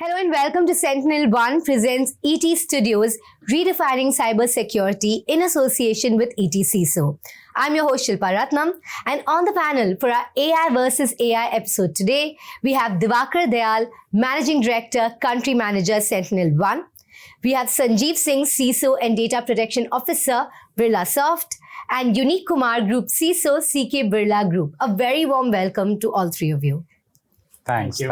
Hello and welcome to Sentinel1 presents ETStudios Redefining Cybersecurity in association with ETCISO. I'm your host Shilpa Ratnam, and on the panel for our AI versus AI episode today, we have Diwakar Dayal, Managing Director, Country Manager, Sentinel1. We have Sanjeev Singh, CISO and Data Protection Officer, Birlasoft, and Unique Kumar Group CISO, Birla Group. A very warm welcome to all three of you. Thank you.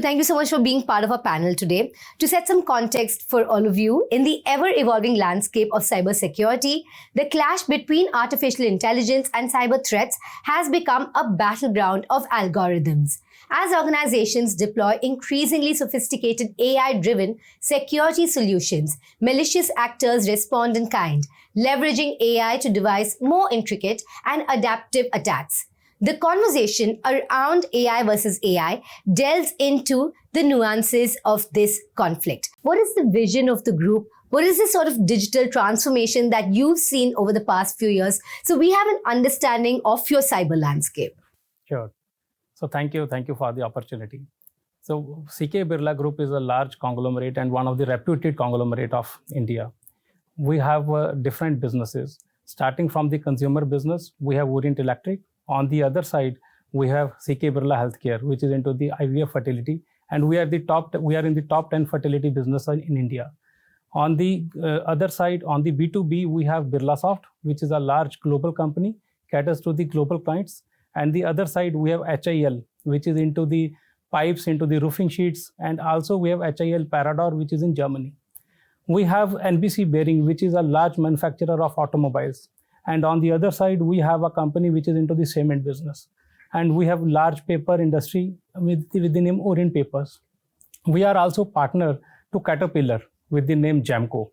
Thank you so much for being part of our panel today. To set some context for all of you, in the ever-evolving landscape of cybersecurity, the clash between artificial intelligence and cyber threats has become a battleground of algorithms. As organizations deploy increasingly sophisticated AI-driven security solutions, malicious actors respond in kind, leveraging AI to devise more intricate and adaptive attacks. The conversation around AI versus AI delves into the nuances of this conflict. What is the vision of the group? What is the sort of digital transformation that you've seen over the past few years? So we have an understanding of your cyber landscape. Sure. So thank you for the opportunity. So Birla Group is a large conglomerate and one of the reputed conglomerate of India. We have different businesses. Starting from the consumer business, we have Orient Electric. On the other side, we have Birla Healthcare, which is into the IVF fertility, and we are in the top 10 fertility business in India. On the other side, on the B2B, we have Birlasoft, which is a large global company, caters to the global clients. And the other side, we have HIL, which is into the pipes, into the roofing sheets, and also we have HIL Parador, which is in Germany. We have NBC Bearing, which is a large manufacturer of automobiles. And on the other side, we have a company which is into the cement business. And we have large paper industry with the name Orient Papers. We are also partner to Caterpillar with the name Jamco.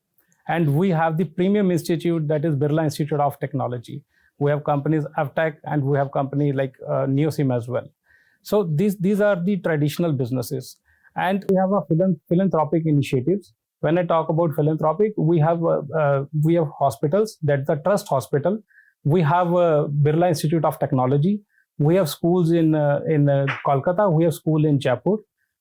And we have the premium institute that is Birla Institute of Technology. We have companies Avtech and we have company like Neosim as well. So these are the traditional businesses. And we have a philanthropic initiatives. When I talk about philanthropic, we have hospitals, that's the Trust Hospital. We have Birla Institute of Technology. We have schools in Kolkata. We have school in Jaipur.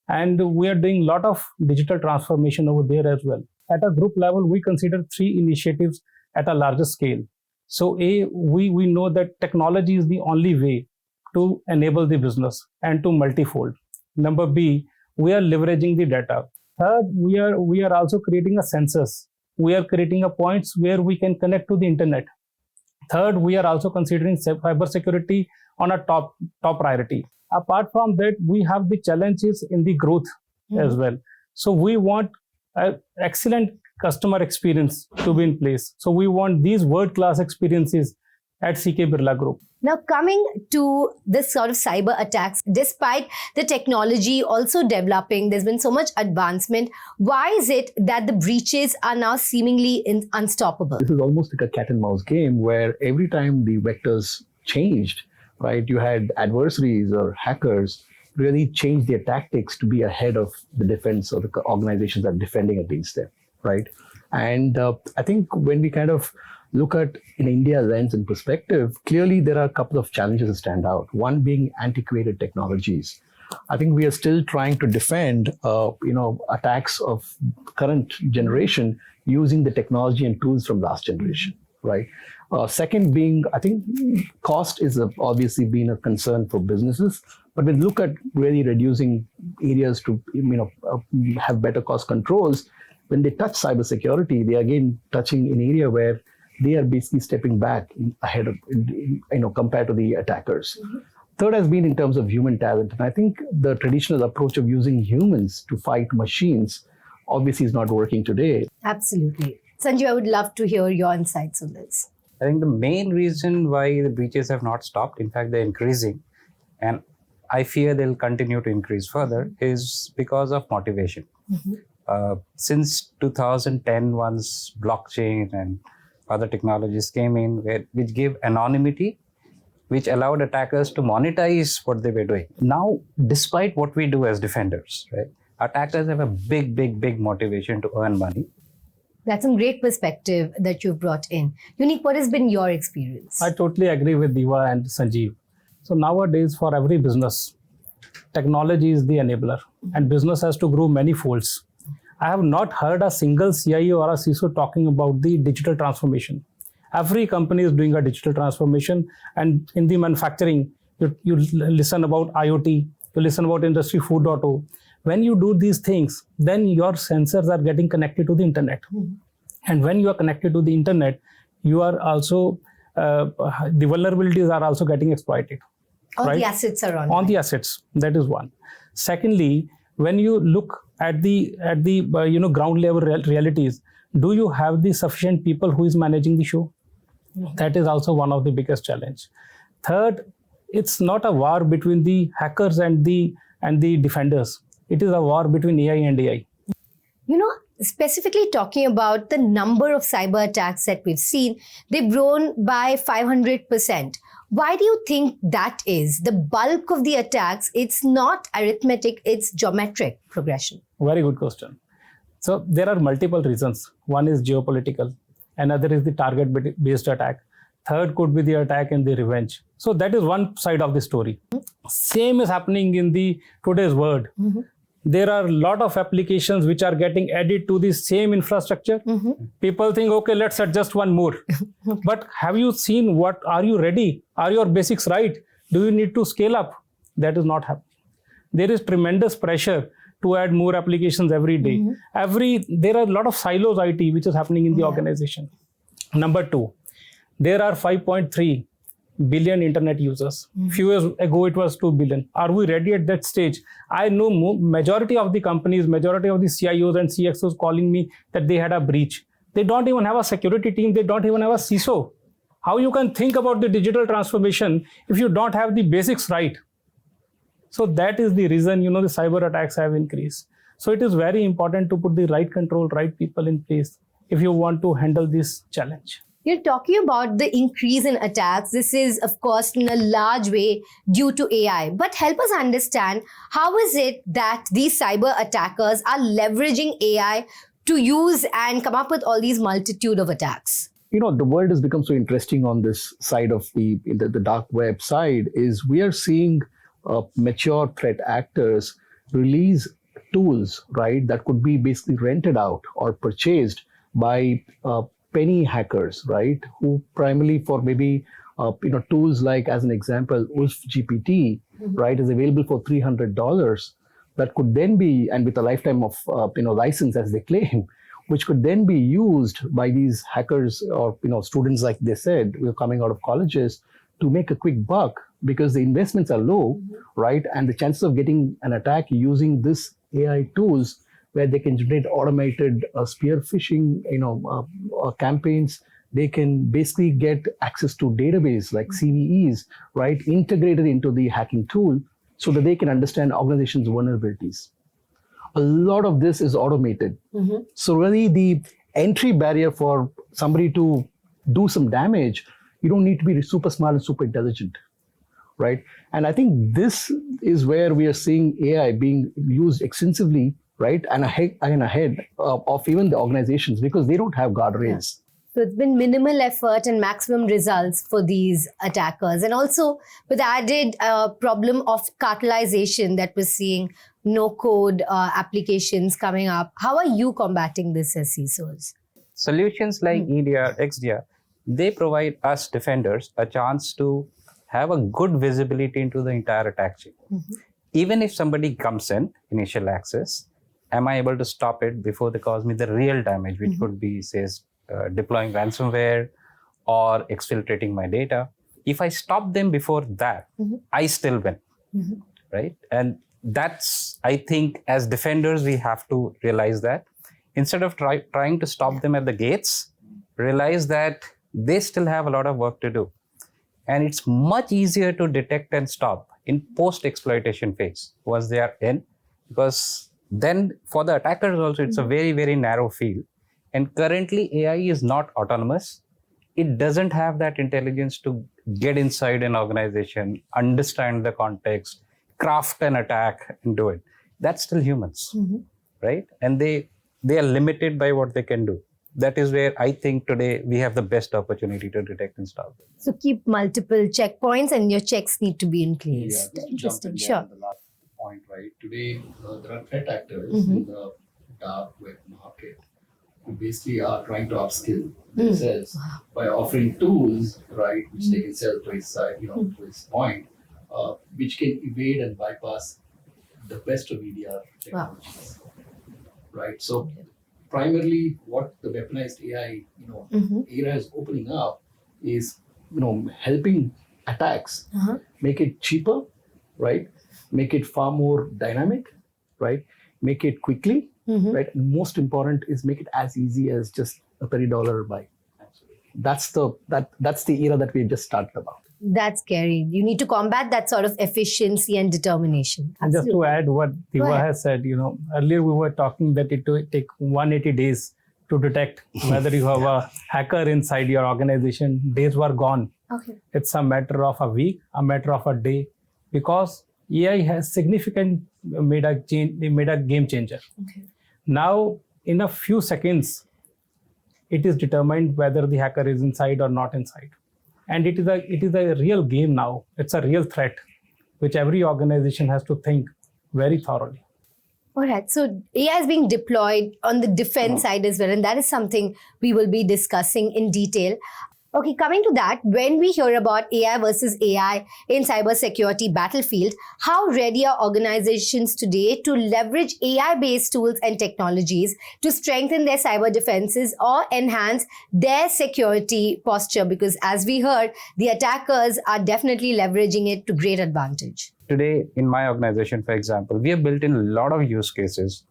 And we are doing a lot of digital transformation over there as well. At a group level, we consider 3 initiatives at a larger scale. So we know that technology is the only way to enable the business and to multifold. Number B, we are leveraging the data. Third, we are also creating a census. We are creating a points where we can connect to the internet. Third, we are also considering cybersecurity on a top priority. Apart from that, we have the challenges in the growth as well. So we want an excellent customer experience to be in place. So we want these world-class experiences at Birla Group. Now, coming to this sort of cyber attacks, despite the technology also developing, there's been so much advancement. Why is it that the breaches are now seemingly unstoppable? This is almost like a cat and mouse game where every time the vectors changed, right, you had adversaries or hackers really change their tactics to be ahead of the defense or the organizations that are defending against them, right? And I think when we kind of look at in India's lens and perspective, clearly there are a couple of challenges that stand out. One being antiquated technologies. I think we are still trying to defend, attacks of current generation using the technology and tools from last generation, right? Second being, I think cost is obviously been a concern for businesses, but we look at really reducing areas to, have better cost controls. When they touch cybersecurity, they are again touching an area where they are basically stepping back ahead of, compared to the attackers. Third has been in terms of human talent. And I think the traditional approach of using humans to fight machines obviously is not working today. Absolutely. Sanjeev, I would love to hear your insights on this. I think the main reason why the breaches have not stopped, in fact, they're increasing, and I fear they'll continue to increase further, is because of motivation. Since 2010, once blockchain and other technologies came in, which gave anonymity, which allowed attackers to monetize what they were doing. Now, despite what we do as defenders, right, attackers have a big motivation to earn money. That's some great perspective that you've brought in. Unique, what has been your experience? I totally agree with Diva and Sanjeev. So nowadays, for every business, technology is the enabler, and business has to grow many folds. I have not heard a single CIO or a CISO talking about the digital transformation. Every company is doing a digital transformation, and in the manufacturing, you listen about IoT, you listen about Industry 4.0. When you do these things, then your sensors are getting connected to the internet. And when you are connected to the internet, you are also, the vulnerabilities are also getting exploited. All right? the assets are On the assets, that is one. Secondly, when you look at the ground level realities, do you have the sufficient people who is managing the show? That is also one of the biggest challenge. Third, it's not a war between the hackers and the defenders. It is a war between AI and AI. Specifically talking about the number of cyber attacks that we've seen, they've grown by 500%. Why do you think that is? The bulk of the attacks, it's not arithmetic, it's geometric progression. Very good question. So there are multiple reasons. One is geopolitical, another is the target-based attack. Third could be the attack and the revenge. So that is one side of the story. Same is happening in the today's world. There are a lot of applications which are getting added to the same infrastructure. People think, okay, let's adjust one more. But have you seen are you ready? Are your basics right? Do you need to scale up? That is not happening. There is tremendous pressure to add more applications every day. There are a lot of silos IT which is happening in the organization. Number two, there are 5.3 billion internet users. Few years ago, it was 2 billion. Are we ready at that stage? I know majority of the companies, majority of the CIOs and CXOs calling me that they had a breach. They don't even have a security team. They don't even have a CISO. How you can think about the digital transformation if you don't have the basics right? So that is the reason, the cyber attacks have increased. So it is very important to put the right control, right people in place if you want to handle this challenge. You're talking about the increase in attacks. This is, of course, in a large way due to AI. But help us understand, how is it that these cyber attackers are leveraging AI to use and come up with all these multitude of attacks? The world has become so interesting on this side of the dark web side. Is we are seeing mature threat actors release tools, right, that could be basically rented out or purchased by penny hackers, right, who primarily for maybe tools like, as an example, ULF GPT, right, is available for $300. That could then be, and with a lifetime of license as they claim, which could then be used by these hackers or students, like they said, who are coming out of colleges, to make a quick buck because the investments are low, right, and the chances of getting an attack using this AI tools, where they can generate automated spear phishing, campaigns. They can basically get access to database like CVEs, right, integrated into the hacking tool so that they can understand organizations' vulnerabilities. A lot of this is automated. So really the entry barrier for somebody to do some damage, you don't need to be super smart and super intelligent, right? And I think this is where we are seeing AI being used extensively, right, and ahead of even the organizations, because they don't have guardrails. So it's been minimal effort and maximum results for these attackers. And also with added problem of cartelization that we're seeing, no-code applications coming up. How are you combating this as CISOs? Solutions like EDR, XDR, they provide us defenders a chance to have a good visibility into the entire attack chain. Even if somebody comes in, initial access, am I able to stop it before they cause me the real damage, which could be, say, deploying ransomware or exfiltrating my data? If I stop them before that, I still win, right? And that's, I think, as defenders, we have to realize that. Instead of trying to stop them at the gates, realize that they still have a lot of work to do. And it's much easier to detect and stop in post-exploitation phase once they are in, because then for the attackers also, it's a very, very narrow field. And currently AI is not autonomous. It doesn't have that intelligence to get inside an organization, understand the context, craft an attack and do it. That's still humans, right? And they are limited by what they can do. That is where I think today we have the best opportunity to detect and stop it. So keep multiple checkpoints and your checks need to be in place. Interesting, sure. point, right? Today, there are threat actors in the dark web market who basically are trying to upskill themselves by offering tools, right, which they can sell to his side, to his point, which can evade and bypass the best of EDR technologies, right? So primarily, what the weaponized AI, era is opening up is, helping attacks make it cheaper, right? Make it far more dynamic, right? Make it quickly, right? And most important is make it as easy as just a $30 buy. That's the era that we just started about. That's scary. You need to combat that sort of efficiency and determination. And just to add what Diva has said, earlier we were talking that it will take 180 days to detect whether you have a hacker inside your organization. Days were gone. Okay. It's a matter of a week, a matter of a day, because AI has made a game changer. Okay. Now, in a few seconds, it is determined whether the hacker is inside or not inside. And it is a real game now. It's a real threat, which every organization has to think very thoroughly. All right. So AI is being deployed on the defense side as well. And that is something we will be discussing in detail. Okay, coming to that, when we hear about AI versus AI in cybersecurity battlefield, how ready are organizations today to leverage AI-based tools and technologies to strengthen their cyber defenses or enhance their security posture? Because as we heard, the attackers are definitely leveraging it to great advantage. Today, in my organization, for example, we have built in a lot of use cases,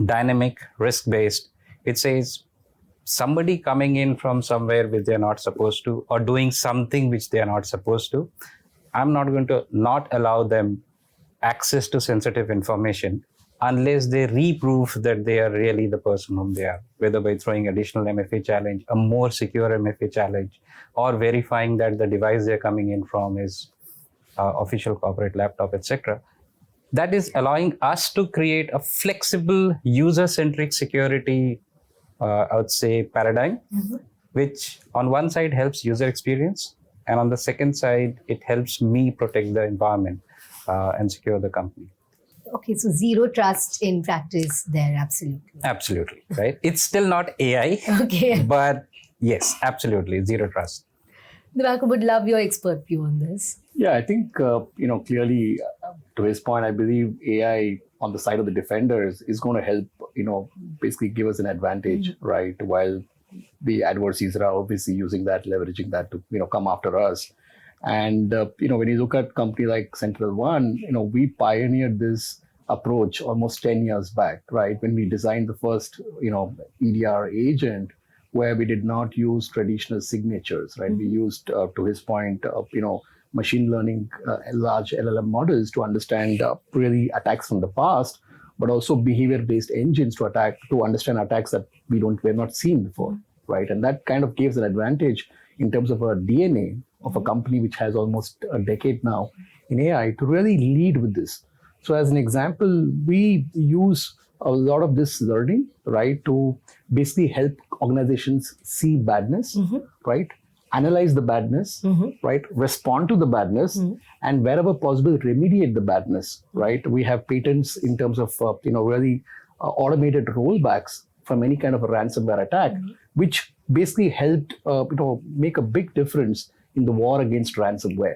dynamic, risk-based. It says, somebody coming in from somewhere which they're not supposed to, or doing something which they are not supposed to, I'm not going to not allow them access to sensitive information unless they reprove that they are really the person whom they are, whether by throwing additional MFA challenge, a more secure MFA challenge, or verifying that the device they're coming in from is official corporate laptop, etc. That is allowing us to create a flexible, user-centric security I would say paradigm, which on one side helps user experience, and on the second side, it helps me protect the environment and secure the company. Okay, so zero trust in practice there, absolutely. Absolutely, right? It's still not AI, Okay. but yes, absolutely, zero trust. Diwakar, would love your expert view on this. Yeah, I think, clearly, to his point, I believe AI on the side of the defenders is going to help, basically give us an advantage, right? While the adversaries are obviously using that, leveraging that to, come after us. And, when you look at company like Sentinelone, we pioneered this approach almost 10 years back, right? When we designed the first, EDR agent, where we did not use traditional signatures, right? We used, to his point, machine learning, large LLM models to understand really attacks from the past, but also behavior-based engines to understand attacks that we've not seen before, right? And that kind of gives an advantage in terms of a DNA of a company which has almost a decade now in AI to really lead with this. So as an example, we use a lot of this learning, right, to basically help organizations see badness, right, analyze the badness, right, respond to the badness, and wherever possible, remediate the badness, right? We have patents in terms of, really automated rollbacks from any kind of a ransomware attack, which basically helped, make a big difference in the war against ransomware.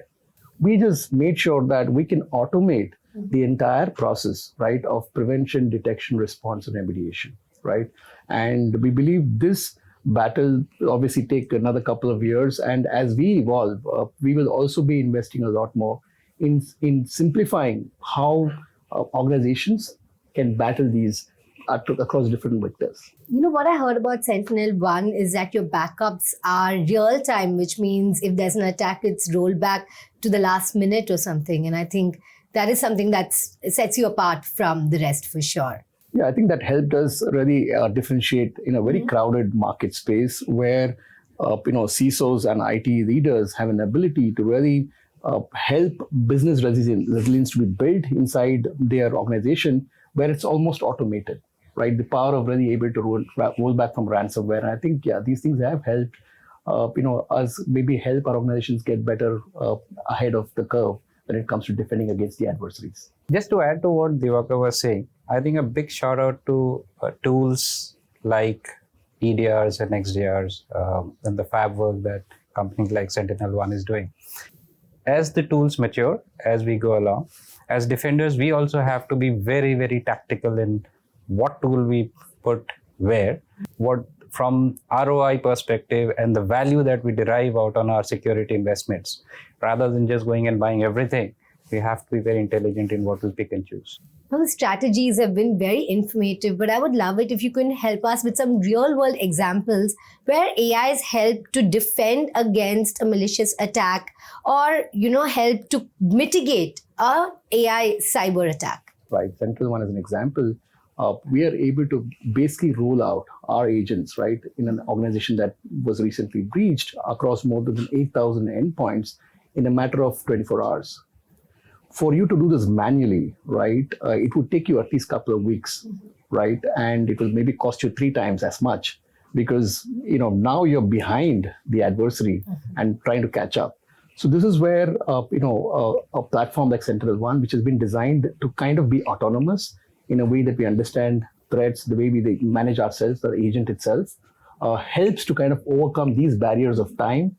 We just made sure that we can automate the entire process, right, of prevention, detection, response, and remediation, right? And we believe this battle will obviously take another couple of years. And as we evolve, we will also be investing a lot more in simplifying how organizations can battle these across different vectors. What I heard about Sentinel-1 is that your backups are real time, which means if there's an attack, it's rolled back to the last minute or something. And I think that is something that sets you apart from the rest for sure. Yeah, I think that helped us really differentiate in a very crowded market space where, CISOs and IT leaders have an ability to really help business resilience to be built inside their organization where it's almost automated, right? The power of really able to roll back from ransomware. And I think, these things have helped, us maybe help our organizations get better ahead of the curve when it comes to defending against the adversaries. Just to add to what Diwakar was saying, I think a big shout out to tools like EDRs and XDRs and the fab work that companies like Sentinelone is doing. As the tools mature, as we go along, as defenders, we also have to be very, very tactical in what tool we put where, what from ROI perspective and the value that we derive out on our security investments. Rather than just going and buying everything, we have to be very intelligent in what we pick and choose. Well, the strategies have been very informative, but I would love it if you can help us with some real world examples where AI has helped to defend against a malicious attack or, help to mitigate a AI cyber attack. Right, Sentinelone as an example, we are able to basically roll out our agents, right, in an organization that was recently breached across more than 8,000 endpoints in a matter of 24 hours. For you to do this manually, right, it would take you at least a couple of weeks, right? And it will maybe cost you 3 times as much because, now you're behind the adversary and trying to catch up. So this is where, a platform like Sentinelone, which has been designed to kind of be autonomous in a way that we understand threats, the way we manage ourselves, the agent itself, helps to kind of overcome these barriers of time,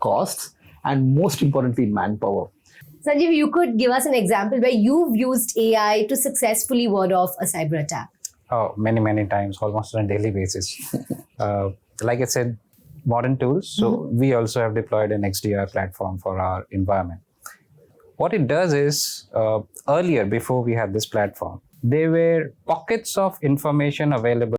costs, and most importantly, manpower. Sanjeev, you could give us an example where you've used AI to successfully ward off a cyber attack. Oh, many, many times, almost on a daily basis. Like I said, modern tools. So we also have deployed an XDR platform for our environment. What it does is, earlier, before we had this platform, there were pockets of information available